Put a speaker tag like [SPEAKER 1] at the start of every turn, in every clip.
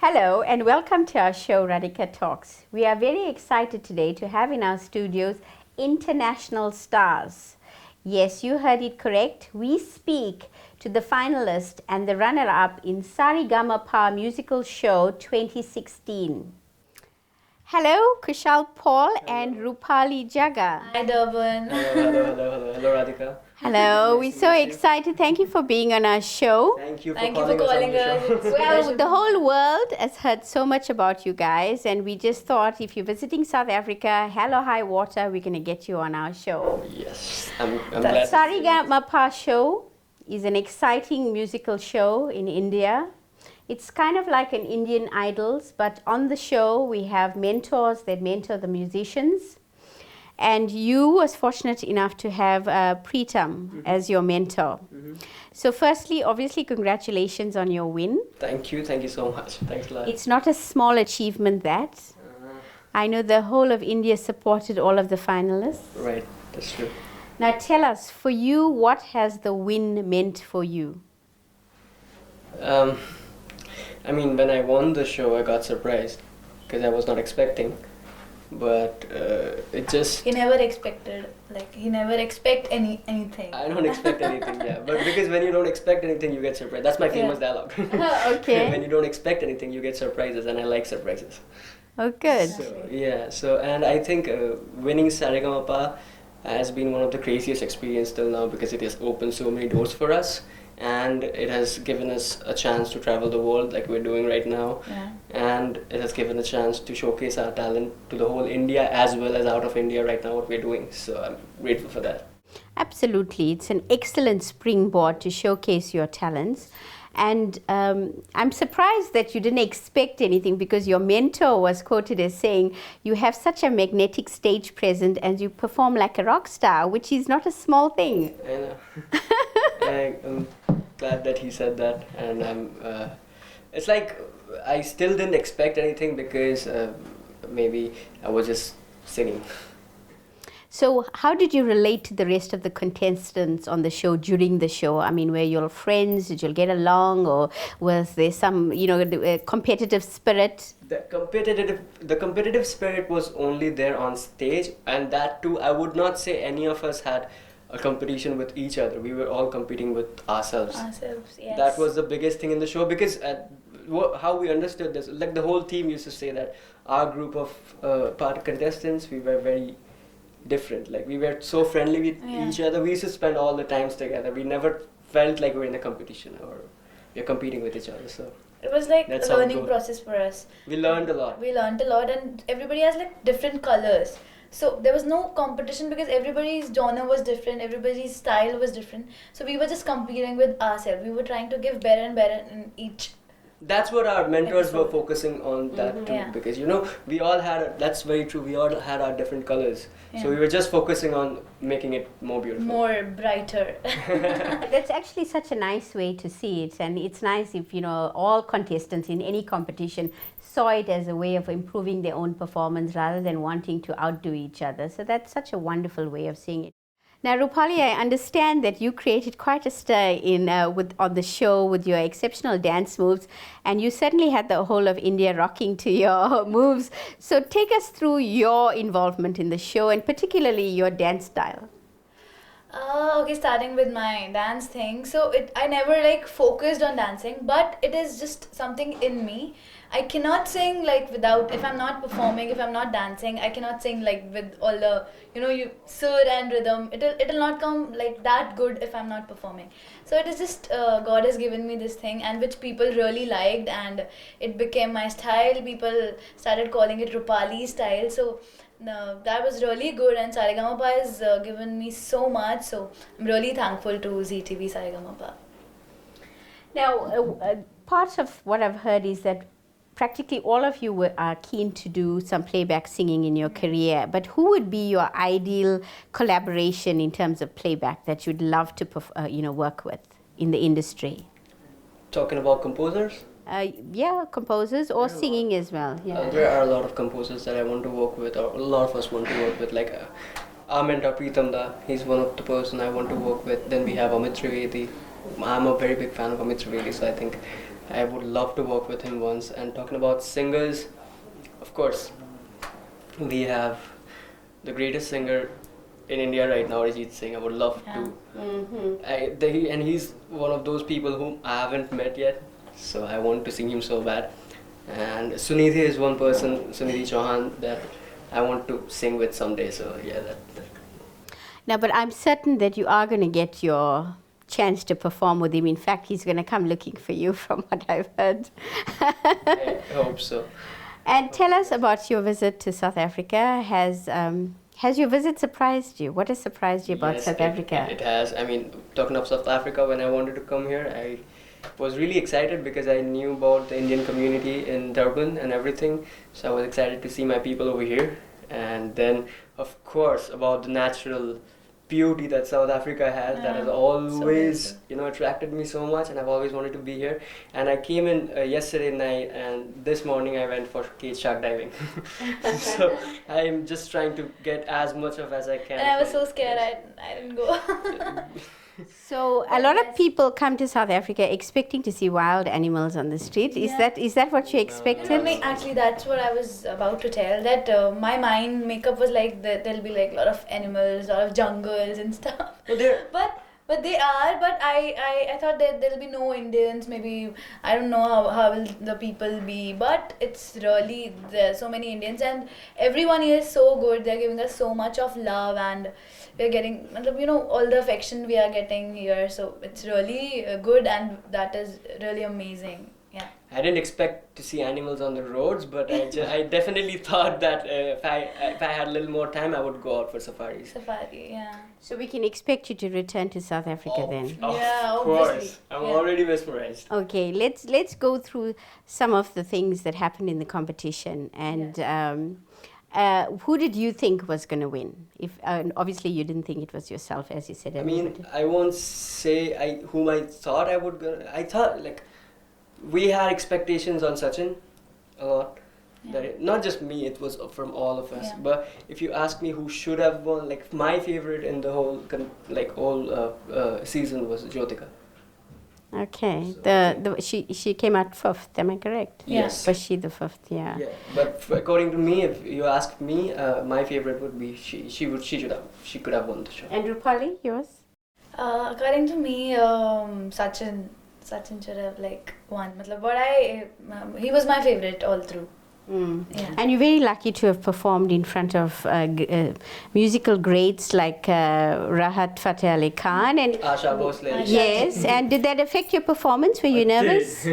[SPEAKER 1] Hello and welcome to our show Radhika Talks. We are very excited today to have in our studios international stars. Yes, you heard it correct. We speak to the finalist and the runner-up in Saregama musical show 2016. Hello, KUSHAL Paul and RUPALLI JAGGA.
[SPEAKER 2] Hi, Durban.
[SPEAKER 3] Hello, Radhika.
[SPEAKER 1] Hello,
[SPEAKER 3] Nice
[SPEAKER 1] we're
[SPEAKER 3] to
[SPEAKER 1] so
[SPEAKER 3] meet you.
[SPEAKER 1] excited. Thank you for being on our show.
[SPEAKER 3] Thank you for
[SPEAKER 2] Thank you
[SPEAKER 3] calling
[SPEAKER 2] for
[SPEAKER 3] us on
[SPEAKER 2] calling
[SPEAKER 3] the
[SPEAKER 2] us.
[SPEAKER 3] show.
[SPEAKER 2] It's a
[SPEAKER 1] Well,
[SPEAKER 2] pleasure.
[SPEAKER 1] the whole world has heard so much about you guys, and we just thought if you're visiting South Africa, hell or high water, we're going to get you on our show.
[SPEAKER 3] Yes, I'm
[SPEAKER 1] The
[SPEAKER 3] glad.
[SPEAKER 1] Saregama show is an exciting musical show in India. It's kind of like an Indian Idols, but on the show we have mentors that mentor the musicians. And you was fortunate enough to have Preetam as your mentor. So firstly, obviously, congratulations on your win.
[SPEAKER 3] Thank you so much. Thanks a lot.
[SPEAKER 1] It's not a small achievement that. I know the whole of India supported all of the finalists.
[SPEAKER 3] Right, that's true.
[SPEAKER 1] Now tell us, for you, what has the win meant for you?
[SPEAKER 3] I mean, when I won the show, I got surprised because I was not expecting. But it just...
[SPEAKER 2] He never expected, he never expect anything.
[SPEAKER 3] I don't expect anything, yeah. But because when you don't expect anything, you get surprised. That's my famous dialogue.
[SPEAKER 1] Okay.
[SPEAKER 3] When you don't expect anything, you get surprises, and I like surprises.
[SPEAKER 1] Oh, good.
[SPEAKER 3] So, yeah, and I think winning Saregama has been one of the craziest experiences till now because it has opened so many doors for us and it has given us a chance to travel the world like we're doing right now.
[SPEAKER 2] Yeah.
[SPEAKER 3] And it has given a chance to showcase our talent to the whole India as well as out of India right now what we're doing. So I'm grateful for that.
[SPEAKER 1] Absolutely. It's an excellent springboard to showcase your talents. And I'm surprised that you didn't expect anything because your mentor was quoted as saying, you have such a magnetic stage presence and you perform like a rock star, which is not a small thing.
[SPEAKER 3] I know. I'm glad that he said that. And it's like I still didn't expect anything because maybe I was just singing.
[SPEAKER 1] So how did you relate to the rest of the contestants on the show during the show? I mean, were you all friends? Did you all get along? Or was there some, competitive spirit?
[SPEAKER 3] The competitive spirit was only there on stage, and that too, I would not say any of us had a competition with each other. We were all competing with ourselves.
[SPEAKER 2] Yes.
[SPEAKER 3] That was the biggest thing in the show because how we understood this, like the whole team used to say that our group of contestants, we were very different. Like we were so friendly with each other. We used to spend all the times together. We never felt like we were in a competition or we are competing with each other. So
[SPEAKER 2] It was like
[SPEAKER 3] that's
[SPEAKER 2] a learning process for us.
[SPEAKER 3] We learned a lot.
[SPEAKER 2] We learned a lot and everybody has like different colors. So there was no competition because everybody's genre was different, everybody's style was different. So we were just competing with ourselves. We were trying to give better and better in each.
[SPEAKER 3] That's what our mentors were
[SPEAKER 2] Episode.
[SPEAKER 3] focusing on that too,
[SPEAKER 2] Yeah.
[SPEAKER 3] because we all had that's very true. We all had our different colors, so
[SPEAKER 2] Yeah.
[SPEAKER 3] we were just focusing on making it more beautiful.
[SPEAKER 2] More brighter.
[SPEAKER 1] That's actually such a nice way to see it, and it's nice if all contestants in any competition saw it as a way of improving their own performance rather than wanting to outdo each other. So that's such a wonderful way of seeing it. Now, RUPALLI, I understand that you created quite a stir on the show with your exceptional dance moves, and you certainly had the whole of India rocking to your moves. So take us through your involvement in the show and particularly your dance style.
[SPEAKER 2] Okay, starting with my dance thing. So I never focused on dancing, but it is just something in me. I cannot sing if I'm not performing, if I'm not dancing, I cannot sing with all the sur and rhythm. It'll not come that good if I'm not performing. So it is just God has given me this thing, and which people really liked, and it became my style. People started calling it RUPALLI style. So that was really good, and Saregama has given me so much. So I'm really thankful to ZTV Saregama.
[SPEAKER 1] Now, part of what I've heard is that practically all of you are keen to do some playback singing in your career, but who would be your ideal collaboration in terms of playback that you'd love to work with in the industry?
[SPEAKER 3] Talking about composers,
[SPEAKER 1] composers or singing as well.
[SPEAKER 3] there are a lot of composers that I want to work with, or a lot of us want to work with. Like our mentor Preetam Da, he's one of the person I want to work with. Then we have Amit Trivedi. I'm a very big fan of Amit Trivedi, so I think I would love to work with him once. And talking about singers, of course, we have the greatest singer in India right now, Arjit Singh. I would love to. And he's one of those people whom I haven't met yet, so I want to sing him so bad. And Sunidhi is one person, Sunidhi Chauhan, that I want to sing with someday. So yeah, that.
[SPEAKER 1] Now, but I'm certain that you are going to get your chance to perform with him. In fact, he's going to come looking for you, from what I've heard.
[SPEAKER 3] I hope so.
[SPEAKER 1] And tell us about your visit to South Africa. Has your visit surprised you? What has surprised you about South Africa?
[SPEAKER 3] It has. I mean, talking of South Africa, when I wanted to come here, I was really excited because I knew about the Indian community in Durban and everything. So I was excited to see my people over here. And then, of course, about the natural beauty that South Africa has, that has always, attracted me so much, and I've always wanted to be here. And I came in yesterday night, and this morning I went for cage shark diving. So I'm just trying to get as much of as I can.
[SPEAKER 2] And I was so scared, I didn't go.
[SPEAKER 1] So a lot of people come to South Africa expecting to see wild animals on the street. Is that what you expected?
[SPEAKER 2] No, actually, that's what I was about to tell. That my mind makeup was like that there'll be like a lot of animals, a lot of jungles and stuff. But they are. But I thought that there'll be no Indians. Maybe I don't know how will the people be. But it's really, there's so many Indians, and everyone here is so good. They're giving us so much of love, and we're getting, all the affection we are getting here. So it's really good, and that is really amazing. Yeah.
[SPEAKER 3] I didn't expect to see animals on the roads, but I definitely thought that if I had a little more time, I would go out for safaris.
[SPEAKER 2] Safari, yeah.
[SPEAKER 1] So we can expect you to return to South Africa then.
[SPEAKER 2] Yeah,
[SPEAKER 3] of course.
[SPEAKER 2] obviously.
[SPEAKER 3] I'm already mesmerized.
[SPEAKER 1] Okay, let's go through some of the things that happened in the competition, and who did you think was going to win? If obviously you didn't think it was yourself, as you said.
[SPEAKER 3] I mean, I won't say whom I thought I would go. I thought we had expectations on Sachin a lot. That not just me, it was from all of us. But if you ask me who should have won, my favorite in the whole season was JYOTICA.
[SPEAKER 1] Okay, she came out 5th. Am I correct?
[SPEAKER 3] Yes.
[SPEAKER 1] Was she the 5th? Yeah.
[SPEAKER 3] Yeah, but according to me, if you ask me, my favorite would be she could have won the show.
[SPEAKER 1] And RUPALLI, yours?
[SPEAKER 2] According to me, Sachin should have won. But he was my favorite all through. Yeah.
[SPEAKER 1] And you're very lucky to have performed in front of musical greats like Rahat Fateh Ali Khan and
[SPEAKER 3] Asha Bhosle.
[SPEAKER 1] Yes, and did that affect your performance? Were you nervous?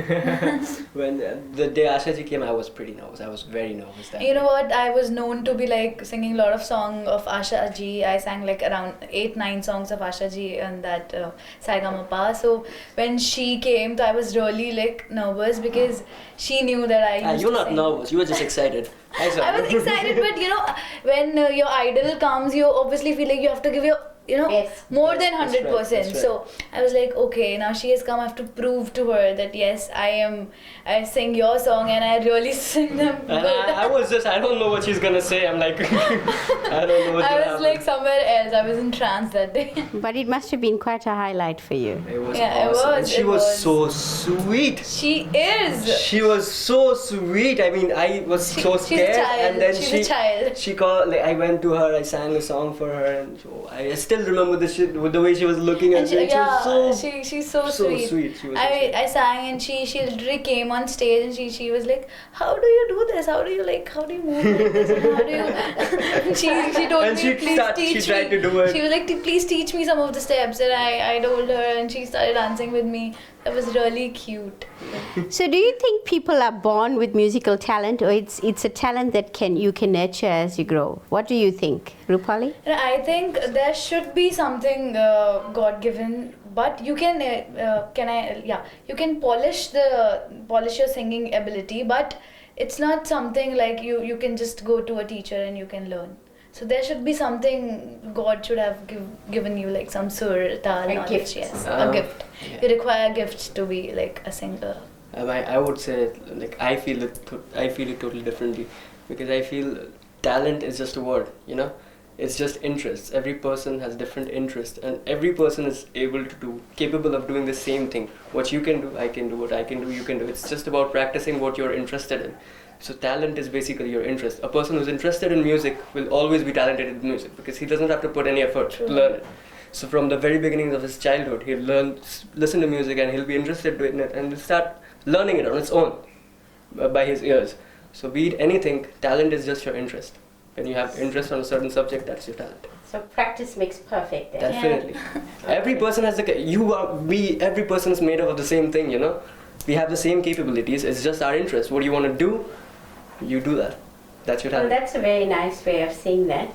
[SPEAKER 3] When the day Asha ji came, I was pretty nervous. I was very nervous.
[SPEAKER 2] You know what? I was known to be singing a lot of songs of Asha ji. I sang around 8-9 songs of Asha ji and that Sagamapa. So when she came, I was really nervous because she knew that I used
[SPEAKER 3] You're
[SPEAKER 2] to
[SPEAKER 3] not
[SPEAKER 2] sing.
[SPEAKER 3] nervous. You were just excited.
[SPEAKER 2] I was excited, but when your idol comes, you obviously feel like you have to give your more than 100%.
[SPEAKER 3] That's right.
[SPEAKER 2] So I was like, okay, now she has come. I have to prove to her that yes, I sing your song and I really sing them.
[SPEAKER 3] And I don't know what she's gonna say. I'm like, I don't know what
[SPEAKER 2] I was somewhere else. I was in trance that day.
[SPEAKER 1] But it must have been quite a highlight for you.
[SPEAKER 3] It was
[SPEAKER 2] Yeah, it
[SPEAKER 3] awesome.
[SPEAKER 2] was,
[SPEAKER 3] And she
[SPEAKER 2] it
[SPEAKER 3] was
[SPEAKER 2] was.
[SPEAKER 3] so sweet.
[SPEAKER 2] She is.
[SPEAKER 3] She was so sweet. I mean, I was so scared.
[SPEAKER 2] She's a child.
[SPEAKER 3] And then
[SPEAKER 2] She's a child.
[SPEAKER 3] she called. I went to her. I sang a song for her, and I still remember the way she was looking at me.
[SPEAKER 2] She's so sweet.
[SPEAKER 3] She was so sweet.
[SPEAKER 2] I sang and she literally came on stage and she was like, how do you do this? How do you move like this? And how do you? she told
[SPEAKER 3] And
[SPEAKER 2] me, please teach me.
[SPEAKER 3] She tried to do it.
[SPEAKER 2] She was like, please teach me some of the steps, and I told her, and she started dancing with me. That was really cute.
[SPEAKER 1] So do you think people are born with musical talent, or it's a talent that you can nurture as you grow? What do you think, RUPALLI?
[SPEAKER 2] I think there should be something God-given, but you can you can polish your singing ability, but it's not something you can just go to a teacher and you can learn. So there should be something God should have given you, some sur, tal, knowledge.
[SPEAKER 1] gift.
[SPEAKER 2] Yes, a gift.
[SPEAKER 3] Yeah.
[SPEAKER 2] You require gifts to be a singer.
[SPEAKER 3] I would say I feel it totally differently, because I feel talent is just a word, It's just interests. Every person has different interests, and every person is capable of doing the same thing. What you can do, I can do. What I can do, you can do. It's just about practicing what you're interested in. So talent is basically your interest. A person who's interested in music will always be talented in music because he doesn't have to put any effort to learn it. So from the very beginnings of his childhood, he'll listen to music, and he'll be interested in it, and he'll start learning it on its own by his ears. So be it anything, talent is just your interest. When you have interest on a certain subject, that's your talent.
[SPEAKER 1] So practice makes perfect. Then.
[SPEAKER 3] Definitely. Every person has every person is made up of the same thing, you know. We have the same capabilities, it's just our interest. What do you want to do? You do that. That's your talent.
[SPEAKER 1] Well, that's a very nice way of saying that.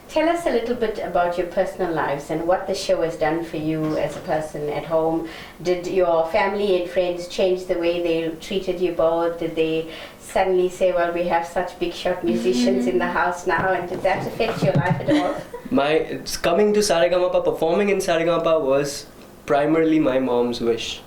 [SPEAKER 1] Tell us a little bit about your personal lives and what the show has done for you as a person at home. Did your family and friends change the way they treated you both? Did they suddenly say, well, we have such big shot musicians in the house now, and did that affect your life at all?
[SPEAKER 3] Coming to Saregama, performing in Saregama was primarily my mom's wish.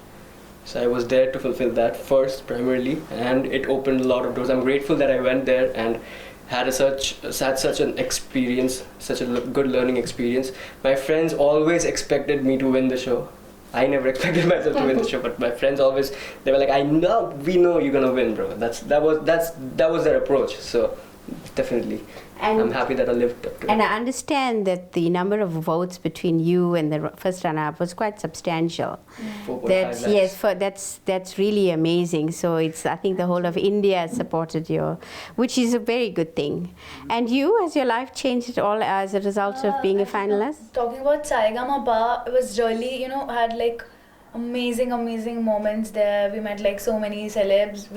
[SPEAKER 3] So I was there to fulfill that first, primarily, and it opened a lot of doors. I'm grateful that I went there and had such an experience, such a good learning experience. My friends always expected me to win the show. I never expected myself to win the show, but my friends always, they were like, we know you're gonna win, bro. That was their approach. So definitely, I'm happy that I lived up to it.
[SPEAKER 1] And I understand that the number of votes between you and the first runner-up was quite substantial.
[SPEAKER 3] 4.5 lakhs.
[SPEAKER 1] Yes, that's really amazing. So I think the whole of India supported you, which is a very good thing. And you, has your life changed at all as a result of being a finalist?
[SPEAKER 2] Talking about Saregama Pa, it was really, had like amazing moments there. We met like so many celebs.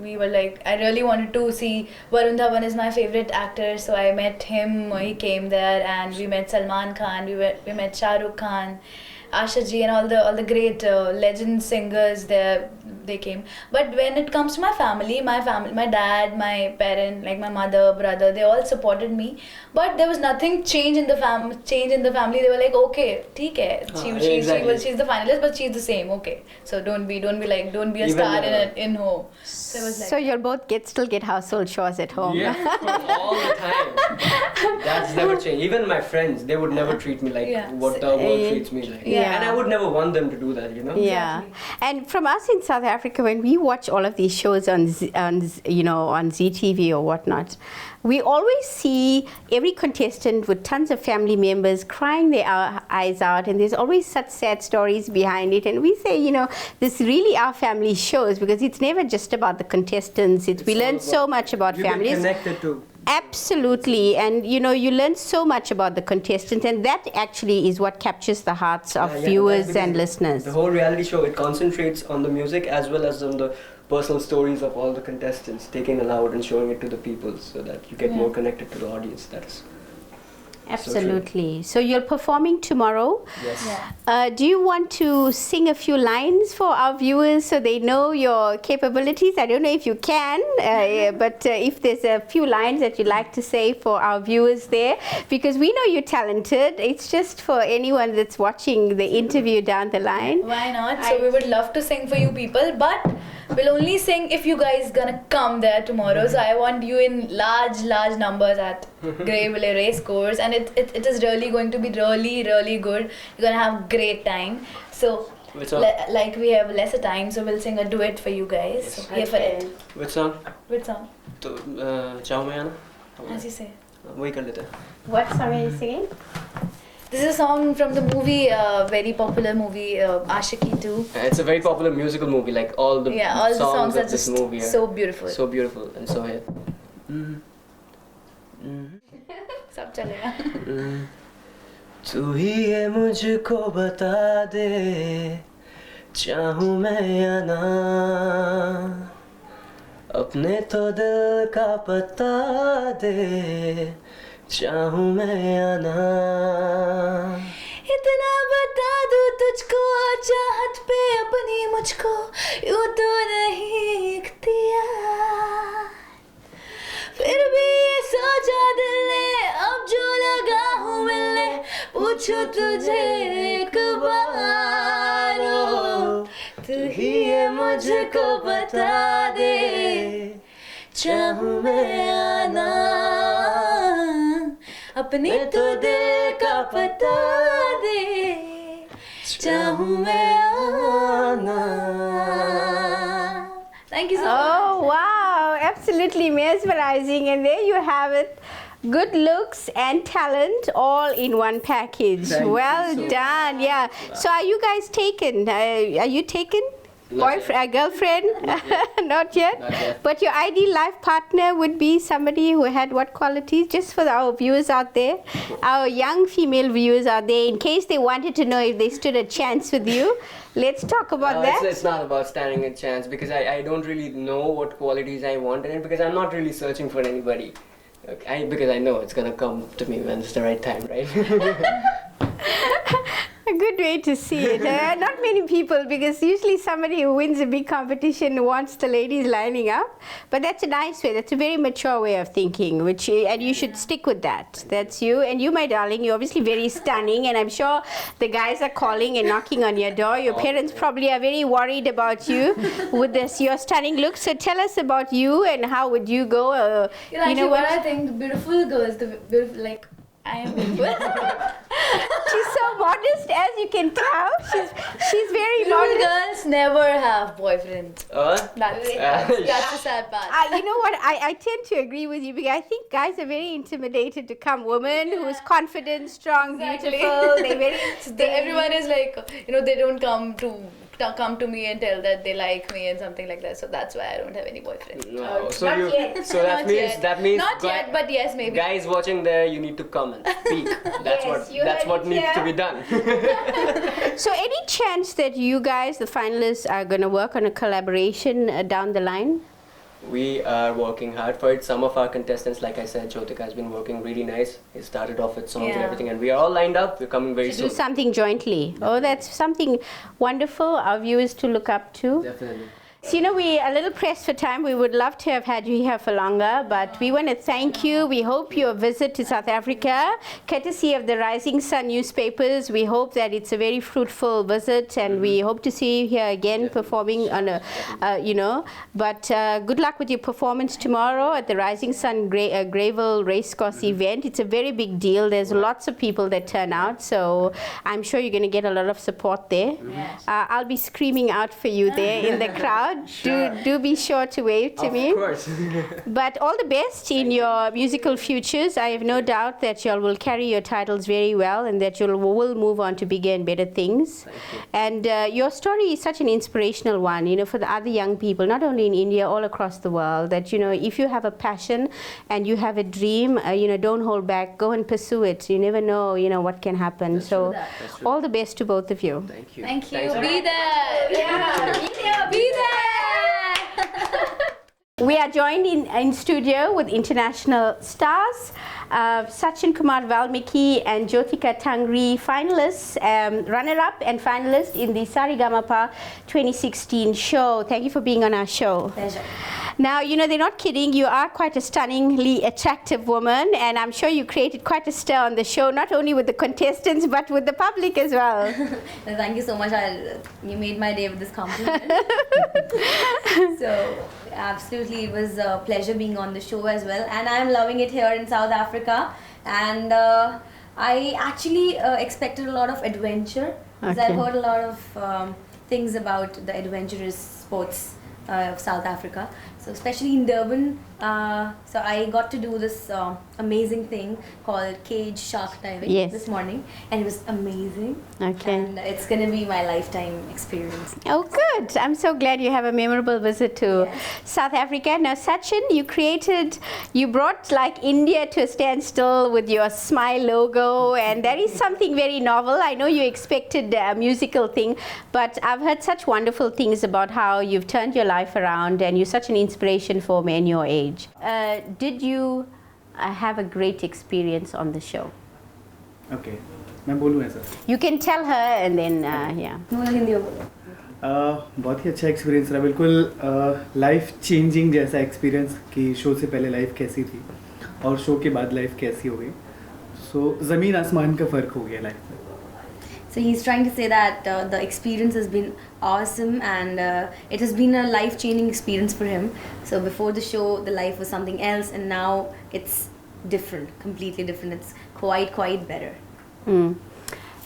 [SPEAKER 2] We were like, I really wanted to see Varun Dhawan is my favorite actor, so I met him. He came there, and we met Salman Khan. We met Shah Rukh Khan, Asha ji, and all the great legend singers there. They came. But when it comes to my family, my dad, my parent, like my mother, brother, they all supported me. But there was nothing change in the family. They were like, okay, theek hai. She's the finalist, but she's the same. Okay, so don't be a star in home.
[SPEAKER 1] So you'll both still get household chores at home.
[SPEAKER 3] Yeah, all the time. That's never changed. Even my friends, they would never treat me like what the world treats me like.
[SPEAKER 1] Yeah.
[SPEAKER 3] And I would never want them to do that, you know.
[SPEAKER 1] Yeah, and from us in South Africa, when we watch all of these shows on ZTV or whatnot, we always see every contestant with tons of family members crying their eyes out, and there's always such sad stories behind it. And we say, this really are family shows, because it's never just about the contestants. We learn so much about families.
[SPEAKER 3] Connected to.
[SPEAKER 1] Absolutely, and you learn so much about the contestants, and that actually is what captures the hearts of viewers and listeners.
[SPEAKER 3] The whole reality show, it concentrates on the music as well as on the personal stories of all the contestants, taking it out and showing it to the people, so that you get more connected to the audience. That is
[SPEAKER 1] absolutely. So you're performing tomorrow.
[SPEAKER 3] Yes.
[SPEAKER 2] Yeah.
[SPEAKER 1] Do you want to sing a few lines for our viewers so they know your capabilities? I don't know if you can, but if there's a few lines that you'd like to say for our viewers there, because we know you're talented. It's just for anyone that's watching the interview down the line.
[SPEAKER 2] Why not? So we would love to sing for you people, but we'll only sing if you guys gonna come there tomorrow. So I want you in large numbers at Greyville Race Course, and it is really going to be really good. You're gonna have great time. So like we have lesser time, so we'll sing a duet for you guys.
[SPEAKER 3] Yes.
[SPEAKER 2] So here for it.
[SPEAKER 3] Which song?
[SPEAKER 2] Which song?
[SPEAKER 3] Chao Mayana?
[SPEAKER 2] As you say.
[SPEAKER 3] वही कर लेते हैं.
[SPEAKER 1] What song are you singing?
[SPEAKER 2] This is a song from the movie, very popular movie, Ashiki 2.
[SPEAKER 3] It's a very popular musical movie, like all the songs
[SPEAKER 2] are
[SPEAKER 3] of this
[SPEAKER 2] just
[SPEAKER 3] movie are
[SPEAKER 2] so beautiful.
[SPEAKER 3] So beautiful and so hit.
[SPEAKER 2] सब चलेगा.
[SPEAKER 3] तू ही ये मुझको बता दे, चाहूँ मैं या ना, अपने तो दिल का पता दे, चाहूँ मैं या ना.
[SPEAKER 2] इतना बता दूँ तुझको, चाहत पे अपनी मुझको, यूँ तो नहीं इख्तियार. फिर भी ये सोचा दिल ने, अब जो लगा हूँ मिलने, पूछो तुझे एक बार. तू ही ये मुझको बता दे, चाहूँ मैं या ना, अपनी तो दिल का पता दे चाहूँ मैं आना. Thank you so much.
[SPEAKER 1] Oh, wow. Absolutely mesmerizing. And there you have it. Good looks and talent all in one package.
[SPEAKER 3] Thank you
[SPEAKER 1] Well
[SPEAKER 3] so
[SPEAKER 1] done. Yeah. So are you guys taken? Are you taken?
[SPEAKER 3] Not
[SPEAKER 1] Boyfriend, girlfriend?
[SPEAKER 3] Not yet.
[SPEAKER 1] Not yet?
[SPEAKER 3] Not yet.
[SPEAKER 1] But your ideal life partner would be somebody who had what qualities? Just for our viewers out there, our young female viewers out there, in case they wanted to know if they stood a chance with you, let's talk about that.
[SPEAKER 3] It's not about standing a chance because I don't really know what qualities I want in it because I'm not really searching for anybody. Because I know it's gonna come to me when it's the right time, right?
[SPEAKER 1] A good way to see it. Not many people, because usually somebody who wins a big competition wants the ladies lining up. But that's a nice way. That's a very mature way of thinking, and you should stick with that. That's you. And you, my darling, you're obviously very stunning, and I'm sure the guys are calling and knocking on your door. Your parents probably are very worried about you with your stunning look. So tell us about you and how would you go?
[SPEAKER 2] You know what I think? The beautiful girls, like, I am beautiful.
[SPEAKER 1] She's so modest, as you can tell. She's very
[SPEAKER 2] Beautiful
[SPEAKER 1] modest.
[SPEAKER 2] girls never have boyfriends. That's the sad part.
[SPEAKER 1] You know what? I tend to agree with you because I think guys are very intimidated to come woman who's confident, strong,
[SPEAKER 2] Exactly.
[SPEAKER 1] beautiful.
[SPEAKER 2] Everyone is like, they don't come to me and tell that they like me and something like that. So that's why I don't have any boyfriend.
[SPEAKER 3] No. So
[SPEAKER 1] Not yet.
[SPEAKER 3] So that
[SPEAKER 2] Not
[SPEAKER 3] means
[SPEAKER 2] yet.
[SPEAKER 3] that means
[SPEAKER 2] Not yet, but yes, maybe.
[SPEAKER 3] guys watching there, you need to come and speak. That's what needs to be done.
[SPEAKER 1] So any chance that you guys, the finalists, are going to work on a collaboration down the line?
[SPEAKER 3] We are working hard for it. Some of our contestants, like I said, JYOTICA has been working really nice. He started off with songs and
[SPEAKER 2] Yeah.
[SPEAKER 3] everything, and we are all lined up. We're coming very
[SPEAKER 1] Do
[SPEAKER 3] soon.
[SPEAKER 1] something jointly. Oh, that's something wonderful. Our viewers to look up to.
[SPEAKER 3] Definitely.
[SPEAKER 1] So, we're a little pressed for time. We would love to have had you here for longer, but we want to thank you. We hope your visit to South Africa, courtesy of the Rising Sun newspapers, we hope that it's a very fruitful visit, and we hope to see you here again performing on but good luck with your performance tomorrow at the Rising Sun Gravel Racecourse event. It's a very big deal. There's lots of people that turn out, so I'm sure you're going to get a lot of support there.
[SPEAKER 2] Yes.
[SPEAKER 1] I'll be screaming out for you there in the crowd.
[SPEAKER 3] Sure.
[SPEAKER 1] Do be sure to wave to me.
[SPEAKER 3] Of course.
[SPEAKER 1] But all the best in your musical futures. I have no doubt that you all will carry your titles very well and that you will move on to bigger and better things.
[SPEAKER 3] Thank you.
[SPEAKER 1] And your story is such an inspirational one, for the other young people, not only in India, all across the world, that, if you have a passion and you have a dream, don't hold back, go and pursue it. You never know, what can happen.
[SPEAKER 3] That's
[SPEAKER 1] So
[SPEAKER 3] true. That's true.
[SPEAKER 1] all the best to both of you.
[SPEAKER 3] Thank you.
[SPEAKER 2] Thank you.
[SPEAKER 3] Thanks,
[SPEAKER 2] Be there.
[SPEAKER 1] Yeah, be there.
[SPEAKER 2] Be there.
[SPEAKER 1] We are joined in studio with international stars, Sachin, Kumar, VALMIKI and JYOTICA Tangri finalists, runner-up and finalist in the Saregama 2016 show. Thank you for being on our show.
[SPEAKER 2] Pleasure.
[SPEAKER 1] Now, they're not kidding. You are quite a stunningly attractive woman, and I'm sure you created quite a stir on the show, not only with the contestants, but with the public as well.
[SPEAKER 4] Thank you so much. You made my day with this compliment. So, absolutely, it was a pleasure being on the show as well. And I'm loving it here in South Africa. And I actually expected a lot of adventure. Because
[SPEAKER 1] Okay.
[SPEAKER 4] I've heard a lot of things about the adventurous sports of South Africa. So especially in Durban, so I got to do this amazing thing called cage shark diving
[SPEAKER 1] Yes.
[SPEAKER 4] this morning, and it was amazing.
[SPEAKER 1] Okay.
[SPEAKER 4] And it's gonna be my lifetime experience.
[SPEAKER 1] Oh, good. I'm so glad you have a memorable visit to South Africa. Now, Sachin, you brought like India to a standstill with your smile logo, and that is something very novel. I know you expected a musical thing, but I've heard such wonderful things about how you've turned your life around, and you're such an inspiration for men your age. Did you have a great experience on the show?
[SPEAKER 5] Okay मैं बोलूँ ऐसा
[SPEAKER 1] You can tell her, and then, yeah.
[SPEAKER 4] Hindi में बोलो।
[SPEAKER 5] बहुत ही अच्छा experience रहा बिल्कुल life changing जैसा एक्सपीरियंस कि शो से पहले लाइफ कैसी थी और शो के बाद लाइफ कैसी हो गई सो ज़मीन आसमान का फ़र्क हो गया लाइफ में
[SPEAKER 4] So he's trying to say that the experience has been awesome and it has been a life-changing experience for him. So before the show, the life was something else, and now it's different, completely different. It's quite better.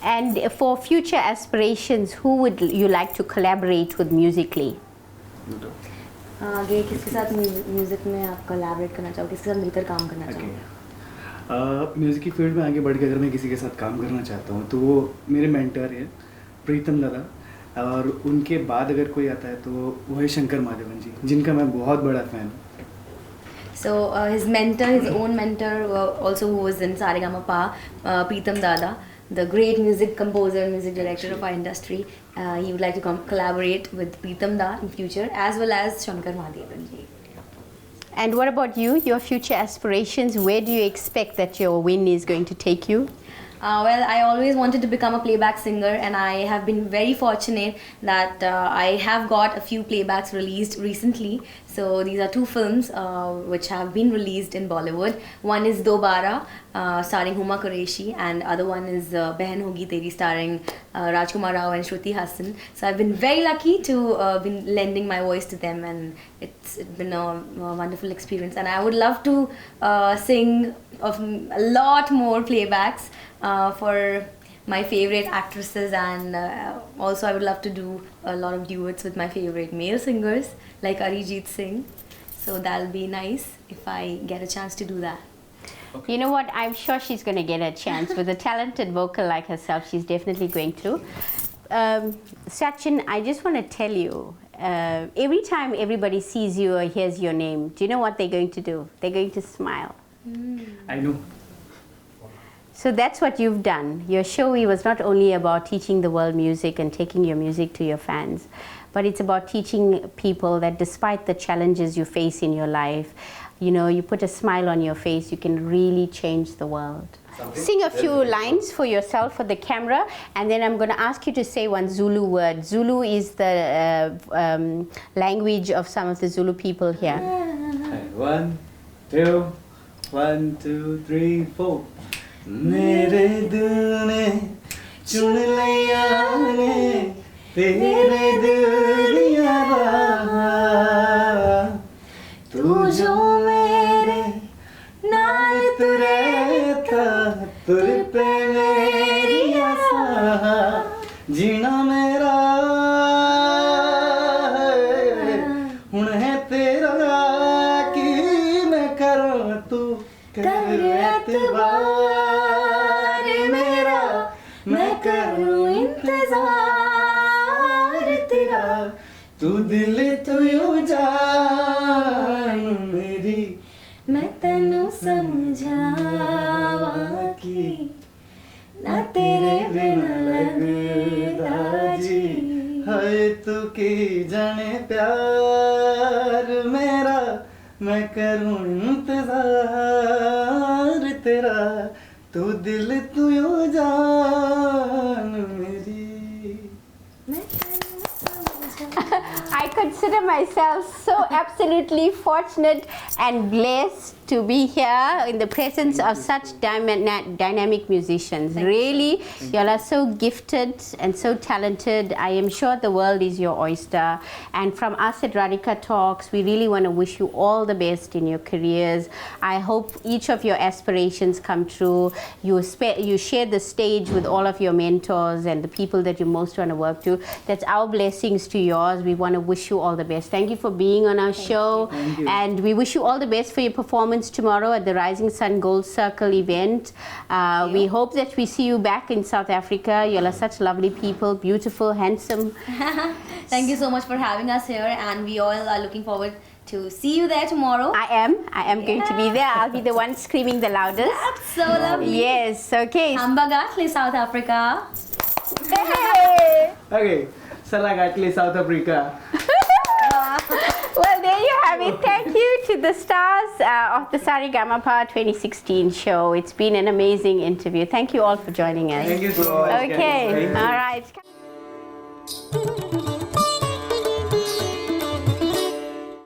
[SPEAKER 1] And for future aspirations, who would you like to collaborate with musically?
[SPEAKER 4] आगे किसके साथ music में आप collaborate करना चाहोगे, किसके साथ मिलकर काम करना चाहोगे?
[SPEAKER 5] म्यूज़िक की फील्ड में आगे बढ़ के अगर मैं किसी के साथ काम करना चाहता हूँ तो वो मेरे मेंटर है प्रीतम दादा, और उनके बाद अगर कोई आता है तो वो है शंकर महादेवन जी, जिनका मैं बहुत बड़ा फ़ैन हूँ.
[SPEAKER 4] So his mentor, his own mentor, also who was in Saregama, Preetam Dada, the great music composer, music director of our industry. He would like to collaborate with Preetam Da in future, as well as Shankar Mahadevan ji.
[SPEAKER 1] And what about you, your future aspirations? Where do you expect that your win is going to take you?
[SPEAKER 4] Well, I always wanted to become a playback singer, and I have been very fortunate that I have got a few playbacks released recently. So these are 2 films which have been released in Bollywood. One is Dobara, starring Huma Qureshi, and other one is Behan Hogi Teri, starring Rajkumar Rao and Shruti Hassan. So I've been very lucky to been lending my voice to them, and it's been a wonderful experience. And I would love to sing of a lot more playbacks for my favorite actresses, and also I would love to do a lot of duets with my favorite male singers like Arijit Singh. So that'll be nice if I get a chance to do that.
[SPEAKER 1] Okay. You know what? I'm sure she's going to get a chance. With a talented vocal like herself, she's definitely going to. Sachin, I just want to tell you, every time everybody sees you or hears your name, do you know what they're going to do? They're going to smile.
[SPEAKER 5] I know.
[SPEAKER 1] So that's what you've done. Your show was not only about teaching the world music and taking your music to your fans, but it's about teaching people that despite the challenges you face in your life, you know, you put a smile on your face, you can really change the world. Sing a few lines for yourself for the camera, and then I'm going to ask you to say one Zulu word. Zulu is the language of some of the Zulu people here.
[SPEAKER 5] 1, 2, 1, 2, 3, 4. मेरे दिल ने चुन लिया ने तेरे दिल दिया राह तू जो मेरे नाल तुरे था तुर पे मेरी आशा जीना मेरा हुन है तेरा कि मैं करूं तू कर एतबार मैं करूं इंतजार तेरा तू दिल तू यूं जान मेरी मैं तेनू समझावा कि ना तेरे बिना लगदा जी है तू की जाने प्यार मेरा मैं करूं इंतजार तेरा तू दिल तू यूं जान मेरी.
[SPEAKER 1] I consider myself so absolutely fortunate and blessed to be here in the presence of such dynamic musicians. Really, y'all are so gifted and so talented. I am sure the world is your oyster. And from us at Radhika Talks, we really want to wish you all the best in your careers. I hope each of your aspirations come true. You share the stage with all of your mentors and the people that you most want to work to. That's our blessings to yours. We want to wish you all the best. Thank you for being on our show.
[SPEAKER 5] Thank you.
[SPEAKER 1] And we wish you all the best for your performance tomorrow at the Rising Sun Gold Circle event. We hope that we see you back in South Africa. You all are such lovely people, beautiful, handsome.
[SPEAKER 4] Thank you so much for having us here, and we all are looking forward to see you there tomorrow.
[SPEAKER 1] I am going to be there. I'll be the one screaming the loudest.
[SPEAKER 4] That's so lovely.
[SPEAKER 1] Yes, okay.
[SPEAKER 4] Ambagatli, South Africa.
[SPEAKER 1] Hey!
[SPEAKER 5] Okay, Salagatle, South Africa.
[SPEAKER 1] Well, there you have it. Thank you to the stars of the Saregama 2016 show. It's been an amazing interview. Thank you all for joining us.
[SPEAKER 5] Thank you so much.
[SPEAKER 1] Okay,
[SPEAKER 5] Thank you.
[SPEAKER 1] all right.